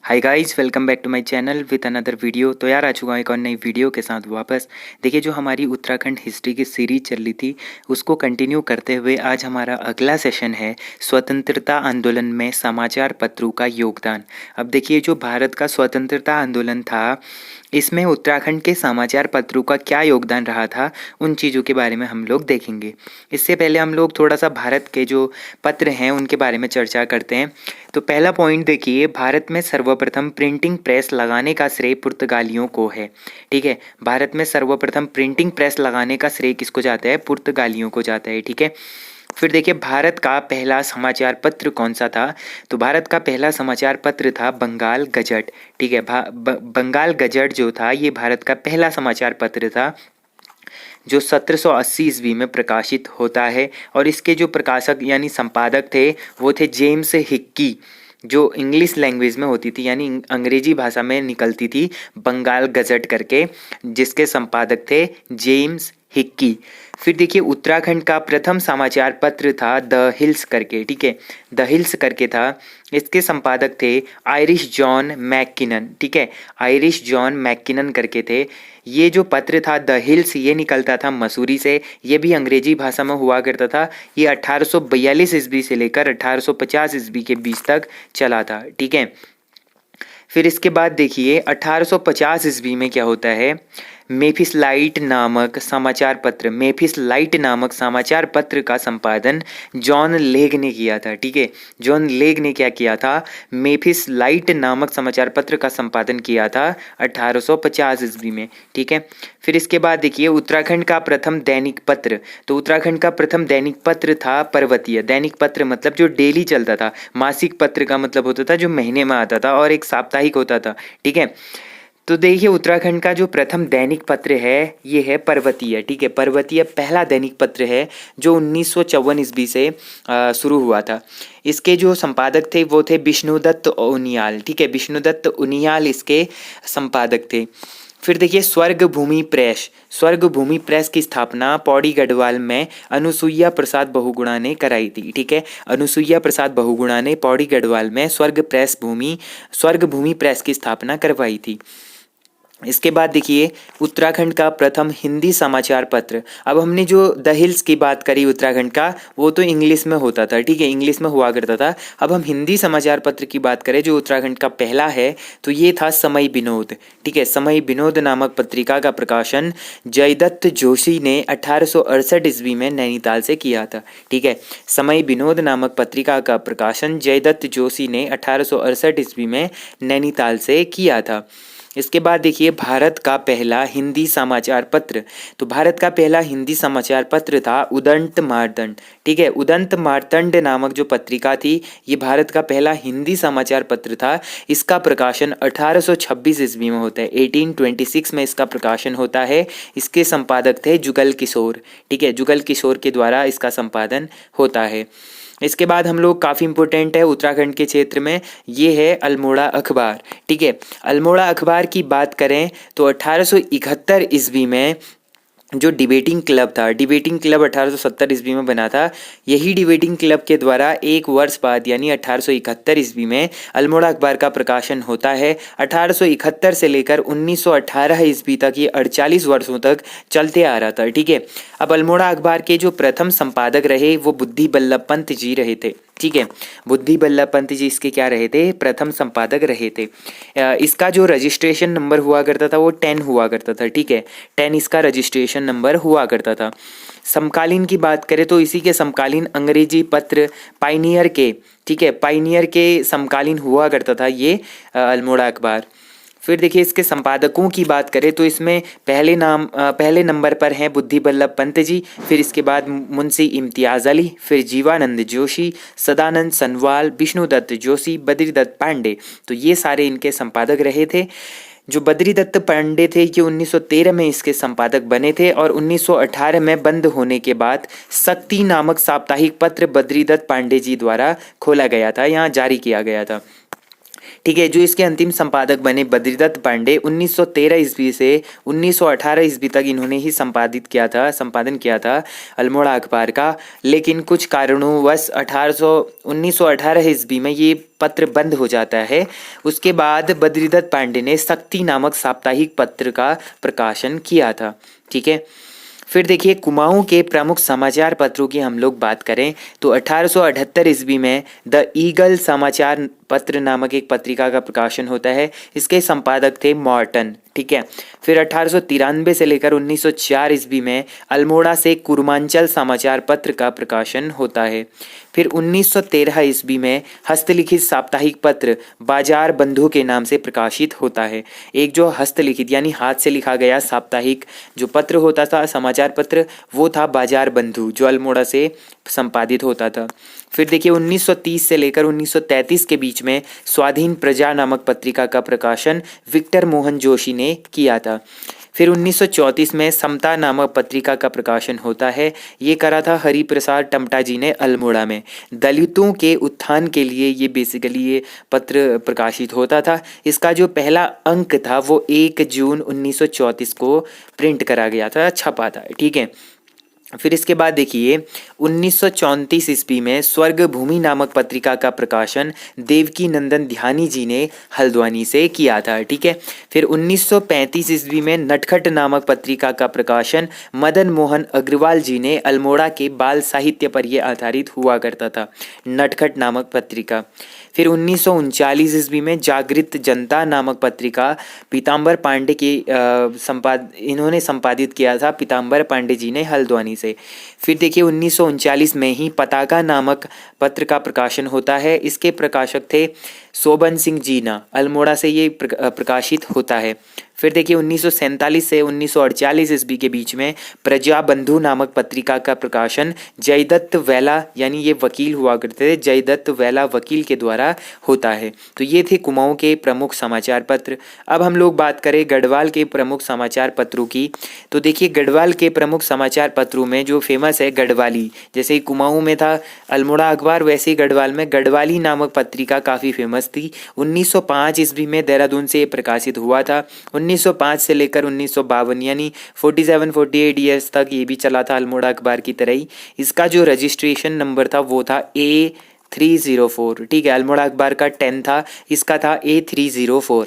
Hi guys, welcome back to my channel with another video. तो यार आ चुका हूँ एक और नई वीडियो के साथ वापस। देखिए, जो हमारी उत्तराखंड हिस्ट्री की सीरीज चल रही थी उसको कंटिन्यू करते हुए आज हमारा अगला सेशन है स्वतंत्रता आंदोलन में समाचार पत्रों का योगदान। अब देखिए, जो भारत का स्वतंत्रता आंदोलन था इसमें उत्तराखंड के समाचार पत्रों का क्या योगदान रहा था, उन चीज़ों के बारे में हम लोग देखेंगे। इससे पहले हम लोग थोड़ा सा भारत के जो पत्र हैं उनके बारे में चर्चा करते हैं। तो पहला पॉइंट देखिए, भारत में सर्वप्रथम प्रिंटिंग प्रेस लगाने का श्रेय पुर्तगालियों को है। ठीक है, भारत में सर्वप्रथम प्रिंटिंग प्रेस लगाने का श्रेय किसको जाता है? पुर्तगालियों को जाता है। ठीक है, फिर देखिए, भारत का पहला समाचार पत्र कौन सा था? तो भारत का पहला समाचार पत्र था बंगाल गजट। ठीक है, बंगाल गजट जो था ये भारत का पहला समाचार पत्र था जो 1780 ईस्वी में प्रकाशित होता है। और इसके जो प्रकाशक यानी संपादक थे वो थे जेम्स हिक्की, जो इंग्लिश लैंग्वेज में होती थी यानी अंग्रेजी भाषा में निकलती थी बंगाल गजट करके, जिसके संपादक थे जेम्स हिक्की। फिर देखिए, उत्तराखंड का प्रथम समाचार पत्र था द हिल्स करके। ठीक है, द हिल्स करके था, इसके संपादक थे आयरिश जॉन मैककिनन। ठीक है, आयरिश जॉन मैककिनन करके थे। ये जो पत्र था द हिल्स ये निकलता था मसूरी से, ये भी अंग्रेजी भाषा में हुआ करता था। ये 1842 ईस्वी से लेकर 1850 ईस्वी के बीच तक चला था। ठीक है, फिर इसके बाद देखिए 1850 ईस्वी में क्या होता है, मेफिस लाइट नामक समाचार पत्र का संपादन जॉन लेग ने किया था। ठीक है, जॉन लेग ने क्या किया था? मेफिस लाइट नामक समाचार पत्र का संपादन किया था 1850 ईस्वी में। ठीक है, फिर इसके बाद देखिए उत्तराखंड का प्रथम दैनिक पत्र। तो उत्तराखंड का प्रथम दैनिक पत्र था पर्वतीय। दैनिक पत्र मतलब जो डेली चलता था, मासिक पत्र का मतलब होता था जो महीने में आता था, और एक साप्ताहिक होता था। ठीक है, तो देखिए उत्तराखंड का जो प्रथम दैनिक पत्र है ये है पर्वतीय। ठीक है, पर्वतीय पहला दैनिक पत्र है जो 1954 ईस्वी से शुरू हुआ था। इसके जो संपादक थे वो थे विष्णुदत्त उनियाल। ठीक है, विष्णुदत्त उनियाल इसके संपादक थे। फिर देखिए स्वर्ग भूमि प्रेस की स्थापना पौड़ी गढ़वाल में अनुसुईया प्रसाद बहुगुणा ने कराई थी। ठीक है, अनुसुईया प्रसाद बहुगुणा ने पौड़ी गढ़वाल में स्वर्ग भूमि प्रेस की स्थापना करवाई थी। इसके बाद देखिए उत्तराखंड का प्रथम हिंदी समाचार पत्र। अब हमने जो द हिल्स की बात करी उत्तराखंड का, वो तो इंग्लिश में होता था। ठीक है, इंग्लिश में हुआ करता था। अब हम हिंदी समाचार पत्र की बात करें जो उत्तराखंड का पहला है, तो ये था समय विनोद। ठीक है, समय विनोद नामक पत्रिका का प्रकाशन जयदत्त जोशी ने 1868 ईस्वी में नैनीताल से किया था। ठीक है, समय विनोद नामक पत्रिका का प्रकाशन जयदत्त जोशी ने 1868 ईस्वी में नैनीताल से किया था। इसके बाद देखिए भारत का पहला हिंदी समाचार पत्र। तो भारत का पहला हिंदी समाचार पत्र था उदंत मार्तंड। ठीक है, उदंत मार्तंड नामक जो पत्रिका थी ये भारत का पहला हिंदी समाचार पत्र था। इसका प्रकाशन 1826 ईस्वी में होता है, 1826 में इसका प्रकाशन होता है। इसके संपादक थे जुगल किशोर। ठीक है, जुगल किशोर के द्वारा इसका संपादन होता है। इसके बाद हम लोग काफ़ी इंपॉर्टेंट है उत्तराखंड के क्षेत्र में, ये है अल्मोड़ा अखबार। ठीक है, अल्मोड़ा अखबार की बात करें तो 1871 ईस्वी में जो डिबेटिंग क्लब था, डिबेटिंग क्लब 1870 ईस्वी में बना था। यही डिबेटिंग क्लब के द्वारा एक वर्ष बाद यानी 1871 ईस्वी में अल्मोड़ा अखबार का प्रकाशन होता है। 1871 से लेकर 1918 ईस्वी तक ये 48 वर्षों तक चलते आ रहा था। ठीक है, अब अल्मोड़ा अखबार के जो प्रथम संपादक रहे वो बुद्धि बल्लभ पंत जी रहे थे। ठीक है, बुद्धि बल्लभ पंत जी इसके क्या रहे थे? प्रथम संपादक रहे थे। इसका जो रजिस्ट्रेशन नंबर हुआ करता था वो 10 हुआ करता था। ठीक है, 10 इसका रजिस्ट्रेशन नंबर हुआ करता था। समकालीन की बात करें तो इसी के समकालीन अंग्रेजी पत्र पाइनियर के, ठीक है, पाइनियर के समकालीन हुआ करता था ये अल्मोड़ा अखबार। फिर देखिए इसके संपादकों की बात करें तो इसमें पहले नंबर पर हैं बुद्धि बल्लभ पंत जी, फिर इसके बाद मुंशी इम्तियाज़ अली, फिर जीवानंद जोशी, सदानंद सनवाल, विष्णुदत्त जोशी, बद्रीदत्त पांडे। तो ये सारे इनके संपादक रहे थे। जो बद्रीदत्त पांडे थे ये 1913 में इसके संपादक बने थे और 1918 में बंद होने के बाद शक्ति नामक साप्ताहिक पत्र बद्रीदत्त पांडे जी द्वारा खोला गया था, यहाँ जारी किया गया था। ठीक है। जो इसके अंतिम संपादक बने बद्रीदत्त पांडे 1913 ईस्वी से 1918 ईस्वी तक इन्होंने ही संपादन किया था अल्मोड़ा अखबार का। लेकिन कुछ कारणोंवश 1918 ईस्वी में ये पत्र बंद हो जाता है। उसके बाद बद्रीदत्त पांडे ने शक्ति नामक साप्ताहिक पत्र का प्रकाशन किया था। ठीक है। फिर देखिए कुमाऊं के प्रमुख समाचार पत्रों की हम लोग बात करें तो 1878 ईस्वी में द ईगल समाचार पत्र नामक एक पत्रिका का प्रकाशन होता है। इसके संपादक थे मॉर्टन। ठीक है। फिर 1893 से लेकर 1904 ईस्वी में अल्मोड़ा से कुर्मांचल समाचार पत्र का प्रकाशन होता है। फिर 1913 ईस्वी में हस्तलिखित साप्ताहिक पत्र बाजार बंधु के नाम से प्रकाशित होता है। एक जो हस्तलिखित यानी हाथ से लिखा गया साप्ताहिक जो पत्र होता था समाचार पत्र वो था बाजार बंधु जो अल्मोड़ा से संपादित होता था। फिर देखिए 1930 से लेकर 1933 के बीच में स्वाधीन प्रजा नामक पत्रिका का प्रकाशन विक्टर मोहन जोशी ने किया था। फिर 1934 में समता नामक पत्रिका का प्रकाशन होता है। ये करा था हरिप्रसाद टमटा जी ने अल्मोड़ा में। दलितों के उत्थान के लिए ये बेसिकली ये पत्र प्रकाशित होता था। इसका जो पहला अंक था वो 1 जून 1934 को प्रिंट करा गया था, छपा था। ठीक है। फिर इसके बाद देखिए 1934 ईस्वी में स्वर्ग भूमि नामक पत्रिका का प्रकाशन देवकी नंदन ध्यानी जी ने हल्द्वानी से किया था। ठीक है। फिर 1935 ईस्वी में नटखट नामक पत्रिका का प्रकाशन मदन मोहन अग्रवाल जी ने अल्मोड़ा के बाल साहित्य पर यह आधारित हुआ करता था, नटखट नामक पत्रिका। फिर 1939 ईस्वी में जागृत जनता नामक पत्रिका पीताम्बर पांडे की इन्होंने संपादित किया था, पीताम्बर पांडे जी ने हल्द्वानी से। फिर देखिए 1939 में ही पताका नामक पत्र का प्रकाशन होता है। इसके प्रकाशक थे शोभन सिंह जीना, अल्मोड़ा से ये प्रकाशित होता है। फिर देखिए 1947 से 1948 ईस्वी के बीच में प्रजा बंधु नामक पत्रिका का प्रकाशन जयदत्त वेला यानी ये वकील हुआ करते थे, जयदत्त वेला वकील के द्वारा होता है। तो ये थे कुमाऊं के प्रमुख समाचार पत्र। अब हम लोग बात करें गढ़वाल के प्रमुख समाचार पत्रों की। तो देखिए गढ़वाल के प्रमुख समाचार पत्रों में जो फेमस है गढ़वाली, जैसे कुमाऊं में था अल्मोड़ा अखबार वैसे ही गढ़वाल में गढ़वाली नामक पत्रिका काफ़ी फेमस थी। 1905 ईस्वी में देहरादून से प्रकाशित हुआ था। 1905 से लेकर 1952 यानी 47-48 ईयर्स तक ये भी चला था अल्मोड़ा अखबार की तरह ही। इसका जो रजिस्ट्रेशन नंबर था वो था A304। ठीक है। अल्मोड़ा अखबार का 10 था, इसका था A304।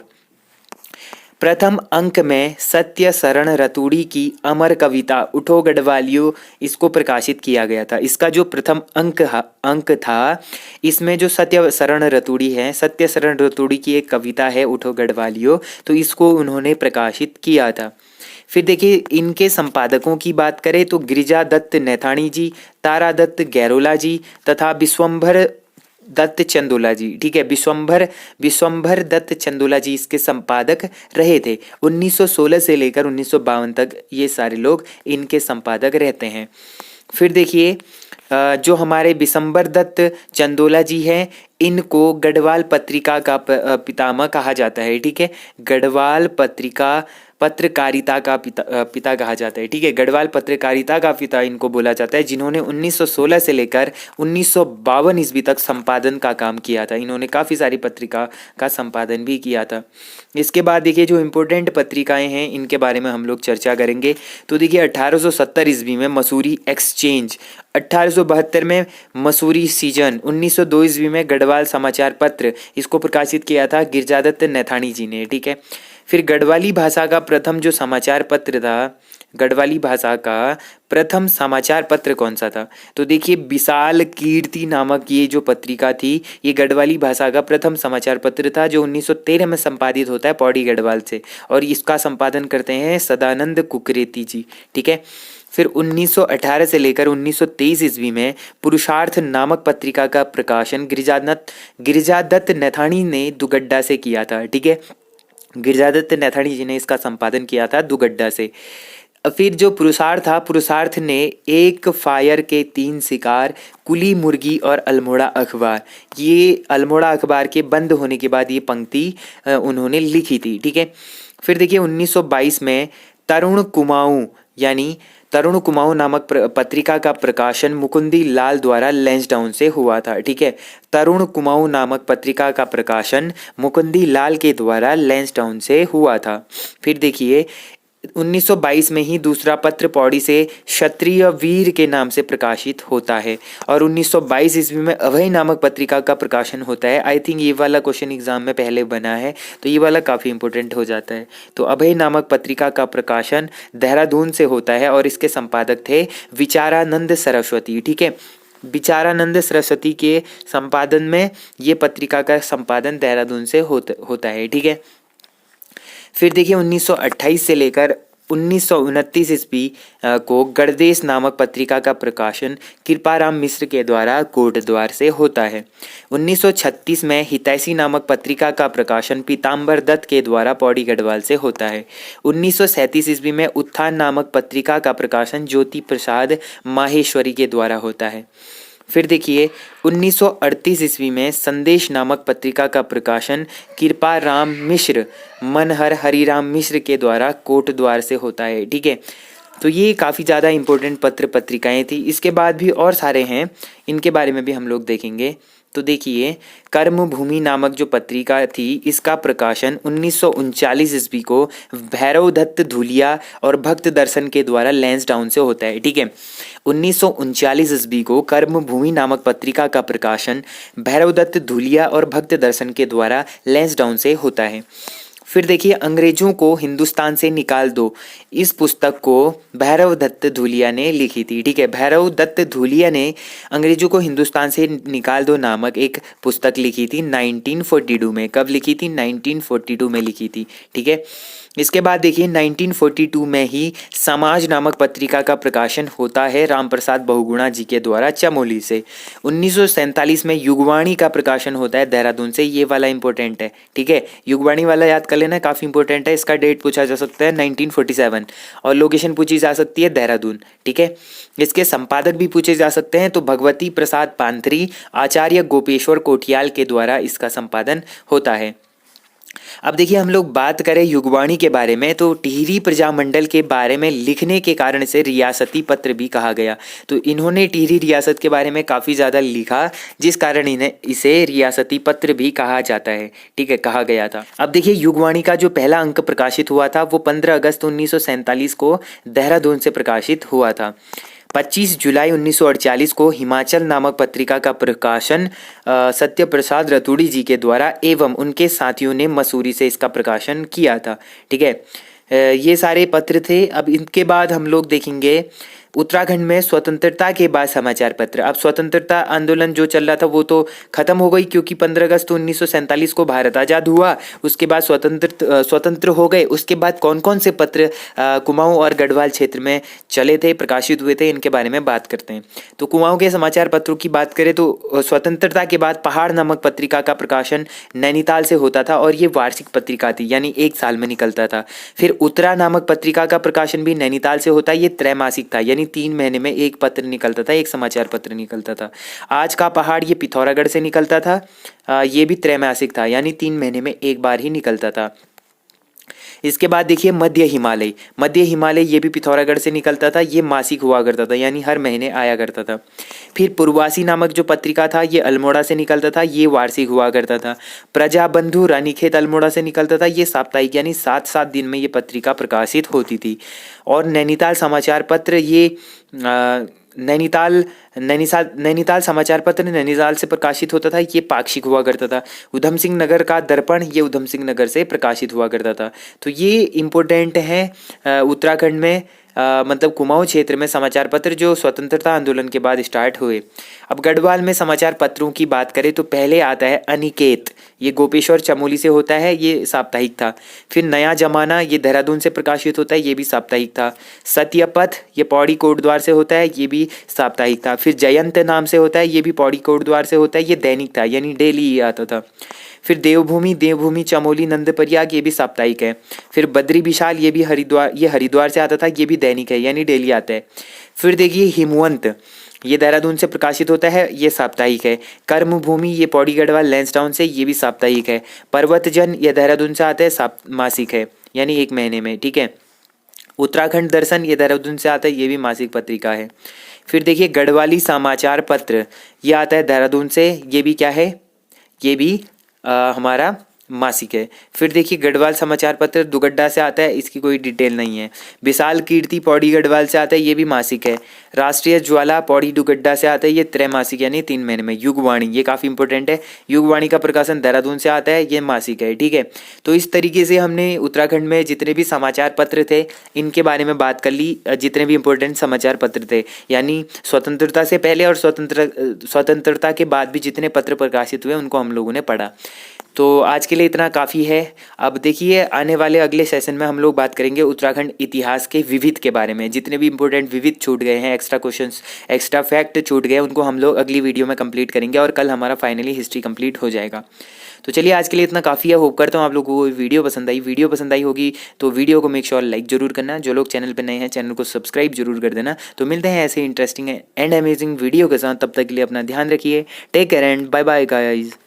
प्रथम अंक में सत्य शरण रतूड़ी की अमर कविता उठो गढ़वालियो इसको प्रकाशित किया गया था। इसका जो प्रथम अंक था इसमें जो सत्य शरण रतूड़ी है, सत्य शरण रतूड़ी की एक कविता है उठो गढ़वालियो, तो इसको उन्होंने प्रकाशित किया था। फिर देखिए इनके संपादकों की बात करें तो गिरिजा दत्त नैथानी जी, तारा दत्त गैरोला जी तथा विश्वंभर दत्त चंदोला जी। ठीक है। विश्वंभर दत्त चंदोला जी इसके संपादक रहे थे। 1916 से लेकर 1952 तक ये सारे लोग इनके संपादक रहते हैं। फिर देखिए जो हमारे विश्वंभर दत्त चंदोला जी हैं इनको गढ़वाल पत्रिका का पितामह कहा जाता है। ठीक है। गढ़वाल पत्रकारिता का पिता कहा जाता है। ठीक है। गढ़वाल पत्रकारिता का पिता इनको बोला जाता है, जिन्होंने 1916 से लेकर 1952 ईस्वी तक संपादन का काम किया था। इन्होंने काफ़ी सारी पत्रिका का संपादन भी किया था। इसके बाद देखिए जो इम्पोर्टेंट पत्रिकाएं हैं इनके बारे में हम लोग चर्चा करेंगे। तो देखिए 1870 ईस्वी में मसूरी एक्सचेंज, 1872 में मसूरी सीजन, 1902 ईस्वी में गढ़वाल समाचार पत्र इसको प्रकाशित किया था गिरिजादत्त नैथानी जी ने। ठीक है। फिर गढ़वाली भाषा का प्रथम जो समाचार पत्र था, गढ़वाली भाषा का प्रथम समाचार पत्र कौन सा था? तो देखिए विशाल कीर्ति नामक ये जो पत्रिका थी ये गढ़वाली भाषा का प्रथम समाचार पत्र था, जो 1913 में संपादित होता है पौड़ी गढ़वाल से, और इसका संपादन करते हैं सदानंद कुकरेती जी। ठीक है। फिर 1918 से लेकर 1923 ईस्वी में पुरुषार्थ नामक पत्रिका का प्रकाशन गिरिजादत्त नैथानी ने दुगड्डा से किया था। ठीक है। गिरिजादत्त नैथानी जी ने इसका संपादन किया था दुगड्डा से। फिर जो पुरुषार्थ ने एक फायर के 3 शिकार, कुली मुर्गी और अल्मोड़ा अखबार, ये अल्मोड़ा अखबार के बंद होने के बाद ये पंक्ति उन्होंने लिखी थी। ठीक है। फिर देखिए 1922 में तरुण कुमाऊं यानी तरुण कुमाऊं नामक पत्रिका का प्रकाशन मुकुंदी लाल द्वारा लैंसडाउन से हुआ था। ठीक है, तरुण कुमाऊं नामक पत्रिका का प्रकाशन मुकुंदी लाल के द्वारा लैंसडाउन से हुआ था। फिर देखिए 1922 में ही दूसरा पत्र पौड़ी से क्षत्रिय वीर के नाम से प्रकाशित होता है और 1922 ईस्वी में अभय नामक पत्रिका का प्रकाशन होता है। आई थिंक ये वाला क्वेश्चन एग्जाम में पहले बना है, तो ये वाला काफ़ी इंपॉर्टेंट हो जाता है। तो अभय नामक पत्रिका का प्रकाशन देहरादून से होता है और इसके संपादक थे विचारानंद सरस्वती। ठीक है, विचारानंद सरस्वती के संपादन में ये पत्रिका का संपादन देहरादून से होता है। ठीक है, फिर देखिए 1928 से लेकर 1929 ईस्वी को गणदेश नामक पत्रिका का प्रकाशन कृपाराम मिश्र के द्वारा कोटद्वार से होता है। 1936 में हितैषी नामक पत्रिका का प्रकाशन पीताम्बर दत्त के द्वारा पौड़ी गढ़वाल से होता है। 1937 ईस्वी में उत्थान नामक पत्रिका का प्रकाशन ज्योति प्रसाद माहेश्वरी के द्वारा होता है। फिर देखिए 1938 ईस्वी में संदेश नामक पत्रिका का प्रकाशन कृपाराम मिश्र मनहर हरिराम मिश्र के द्वारा कोटद्वार से होता है। ठीक है, तो ये काफ़ी ज़्यादा इम्पोर्टेंट पत्र पत्रिकाएं थी। इसके बाद भी और सारे हैं, इनके बारे में भी हम लोग देखेंगे। तो देखिए कर्मभूमि नामक जो पत्रिका थी इसका प्रकाशन 1939 ईस्वी को भैरव दत्त धुलिया और भक्त दर्शन के द्वारा लैंसडाउन से होता है। ठीक है, 1939 ईस्वी को कर्मभूमि नामक पत्रिका का प्रकाशन भैरव दत्त धुलिया और भक्त दर्शन के द्वारा लैंसडाउन से होता है। फिर देखिए अंग्रेजों को हिंदुस्तान से निकाल दो, इस पुस्तक को भैरव दत्त धुलिया ने लिखी थी। ठीक है, भैरव दत्त धुलिया ने अंग्रेजों को हिंदुस्तान से निकाल दो नामक एक पुस्तक लिखी थी 1942 में। कब लिखी थी? 1942 में लिखी थी। ठीक है, इसके बाद देखिए 1942 में ही समाज नामक पत्रिका का प्रकाशन होता है रामप्रसाद बहुगुणा जी के द्वारा चमोली से। 1947 में युगवाणी का प्रकाशन होता है देहरादून से। ये वाला इंपॉर्टेंट है। ठीक है, युगवाणी वाला याद कर लेना, काफ़ी इंपॉर्टेंट है। इसका डेट पूछा जा सकता है 1947 और लोकेशन पूछी जा सकती है देहरादून। ठीक है, इसके संपादक भी पूछे जा सकते हैं, तो भगवती प्रसाद पांथरी आचार्य गोपेश्वर कोठियाल के द्वारा इसका संपादन होता है। अब देखिए हम लोग बात करें युगवाणी के बारे में, तो टिहरी प्रजामंडल के बारे में लिखने के कारण से रियासती पत्र भी कहा गया। तो इन्होंने टिहरी रियासत के बारे में काफ़ी ज़्यादा लिखा, जिस कारण इन्हें इसे रियासती पत्र भी कहा जाता है। ठीक है, कहा गया था। अब देखिए युगवाणी का जो पहला अंक प्रकाशित हुआ था वो 15 अगस्त 1947 को देहरादून से प्रकाशित हुआ था। 25 जुलाई 1948 को हिमाचल नामक पत्रिका का प्रकाशन सत्य प्रसाद रतूड़ी जी के द्वारा एवं उनके साथियों ने मसूरी से इसका प्रकाशन किया था। ठीक है, ये सारे पत्र थे। अब इनके बाद हम लोग देखेंगे उत्तराखंड में स्वतंत्रता के बाद समाचार पत्र। अब स्वतंत्रता आंदोलन जो चल रहा था वो तो खत्म हो गई, क्योंकि 15 अगस्त 1947 को भारत आज़ाद हुआ। उसके बाद स्वतंत्र हो गए। उसके बाद कौन कौन से पत्र कुमाऊं और गढ़वाल क्षेत्र में चले थे, प्रकाशित हुए थे, इनके बारे में बात करते हैं। तो कुमाऊं के समाचार पत्रों की बात करें तो स्वतंत्रता के बाद पहाड़ नामक पत्रिका का प्रकाशन नैनीताल से होता था और ये वार्षिक पत्रिका थी, यानी एक साल में निकलता था। फिर उत्तरा नामक पत्रिका का प्रकाशन भी नैनीताल से होता है, ये त्रैमासिक था, यानी 3 महीने में एक पत्र निकलता था, एक समाचार पत्र निकलता था। आज का पहाड़ ये पिथौरागढ़ से निकलता था, ये भी त्रैमासिक था, यानी 3 महीने में एक बार ही निकलता था। इसके बाद देखिए मध्य हिमालय ये भी पिथौरागढ़ से निकलता था, ये मासिक हुआ करता था, यानी हर महीने आया करता था। फिर पूर्वासी नामक जो पत्रिका था ये अल्मोड़ा से निकलता था, ये वार्षिक हुआ करता था। प्रजाबंधु रानीखेत अल्मोड़ा से निकलता था, ये साप्ताहिक, यानी 7-7 दिन में ये पत्रिका प्रकाशित होती थी। और नैनीताल समाचार पत्र ये नैनीताल समाचार पत्र नैनीताल से प्रकाशित होता था, ये पाक्षिक हुआ करता था। उधम सिंह नगर का दर्पण ये उधम सिंह नगर से प्रकाशित हुआ करता था। तो ये इम्पोर्टेंट है उत्तराखंड में, मतलब कुमाऊं क्षेत्र में समाचार पत्र जो स्वतंत्रता आंदोलन के बाद स्टार्ट हुए। अब गढ़वाल में समाचार पत्रों की बात करें तो पहले आता है अनिकेत, ये गोपेश्वर चमोली से होता है, ये साप्ताहिक था। फिर नया जमाना ये देहरादून से प्रकाशित होता है, ये भी साप्ताहिक था। सत्यपथ ये पौड़ी कोटद्वार से होता है, ये भी साप्ताहिक था। फिर जयंत नाम से होता है, ये भी पौड़ी कोटद्वार से होता है, ये दैनिक था, यानी डेली ये आता था। फिर देवभूमि चमोली नंदप्रयाग ये भी साप्ताहिक है। फिर बद्री विशाल ये भी हरिद्वार से आता था, ये भी दैनिक है, यानी डेली आता है। फिर देखिए हिमवंत ये देहरादून से प्रकाशित होता है, ये साप्ताहिक है। कर्मभूमि ये पौड़ी गढ़वाल लैंसडाउन से, ये भी साप्ताहिक है। पर्वतजन ये देहरादून से आता है, मासिक है, यानी 1 महीने में। ठीक है, उत्तराखंड दर्शन ये देहरादून से आता है, ये भी मासिक पत्रिका है। फिर देखिए गढ़वाली समाचार पत्र, ये आता है देहरादून से, ये भी क्या है, ये भी हमारा मासिक है। फिर देखिए गढ़वाल समाचार पत्र दुगड्डा से आता है, इसकी कोई डिटेल नहीं है। विशाल कीर्ति पौड़ी गढ़वाल से आता है, ये भी मासिक है। राष्ट्रीय ज्वाला पौड़ी दुगड्डा से आता है, ये त्रैमासिक यानी 3 महीने में। युगवाणी, ये काफ़ी इंपॉर्टेंट है, युगवाणी का प्रकाशन देहरादून से आता है, ये मासिक है, ठीक है। तो इस तरीके से हमने उत्तराखंड में जितने भी समाचार पत्र थे इनके बारे में बात कर ली, जितने भी इंपॉर्टेंट समाचार पत्र थे, यानी स्वतंत्रता से पहले और स्वतंत्रता के बाद भी जितने पत्र प्रकाशित हुए उनको हम लोगों ने पढ़ा। तो आज के लिए इतना काफ़ी है। अब देखिए आने वाले अगले सेशन में हम लोग बात करेंगे उत्तराखंड इतिहास के विविध के बारे में। जितने भी इंपॉर्टेंट विविध छूट गए हैं, एक्स्ट्रा क्वेश्चंस, एक्स्ट्रा फैक्ट छूट गए, उनको हम लोग अगली वीडियो में कंप्लीट करेंगे और कल हमारा फाइनली हिस्ट्री कंप्लीट हो जाएगा। तो चलिए आज के लिए इतना काफ़ी है। होप करता हूँ आप लोगों को वीडियो पसंद आई। वीडियो पसंद आई होगी तो वीडियो को मेक श्योर लाइक जरूर करना। जो लोग चैनल पर नए हैं चैनल को सब्सक्राइब जरूर कर देना। तो मिलते हैं ऐसे इंटरेस्टिंग एंड अमेजिंग वीडियो के साथ, तब तक के लिए अपना ध्यान रखिए। Take care and bye bye guys.